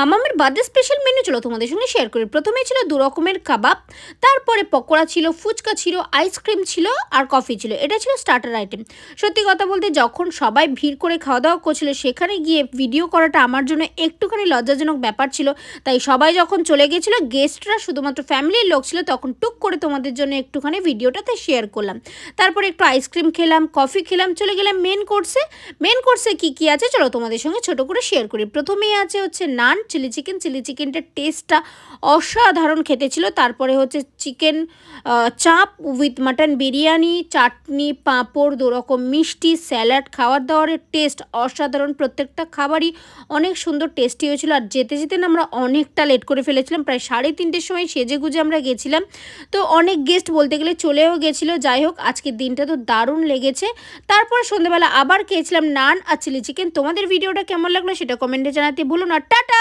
মামামের birthday special menu চলো তোমাদের সঙ্গে শেয়ার করি। প্রথমেই ছিল 2 রকমের কাবাব, তারপরে পকোড়া ছিল, ফুচকা ছিল, আইসক্রিম ছিল আর কফি ছিল। এটা ছিল স্টার্টার আইটেম। সত্যি কথা বলতে যখন সবাই ভিড় করে খাওয়া-দাওয়া করছিল সেখানে গিয়ে ভিডিও করাটা আমার জন্য একটুখানি লজ্জাজনক ব্যাপার ছিল। তাই সবাই যখন চলে গিয়েছিল, গেস্টরা শুধুমাত্র ফ্যামিলির লোক ছিল, তখন টুক করে তোমাদের জন্য একটুখানি ভিডিওটাতে শেয়ার করলাম। তারপরে একটু আইসক্রিম খেলাম, কফি খেলাম, চলে গেলাম মেন কোর্সে। মেন কোর্সে কী আছে চলো তোমাদের সঙ্গে ছোট করে শেয়ার করি। প্রথমেই আছে হচ্ছে নান, চিলি চিকেনটার টেস্টটা অসাধারণ খেতে ছিল। তারপরে হচ্ছে চিকেন চাপ উইথ মাটন বিরিয়ানি, চাটনি, পাঁপড়, 2 রকম মিষ্টি, স্যালাড, খাবার দাবারের টেস্ট অসাধারণ। প্রত্যেকটা খাবারই অনেক সুন্দর টেস্টি হয়েছিল। আর যেতে যেতে না আমরা অনেকটা লেট করে ফেলেছিলাম, প্রায় 3:30-র সময় সেজেগুজে আমরা গেছিলাম। তো অনেক গেস্ট বলতে গেলে চলেও গেছিলো। যাই হোক, আজকের দিনটা তো দারুণ লেগেছে। তারপর সন্ধ্যেবেলা আবার খেয়েছিলাম নান আর চিলি চিকেন। তোমাদের ভিডিওটা কেমন লাগলো সেটা কমেন্টে জানাতে ভুলো না। টাটা।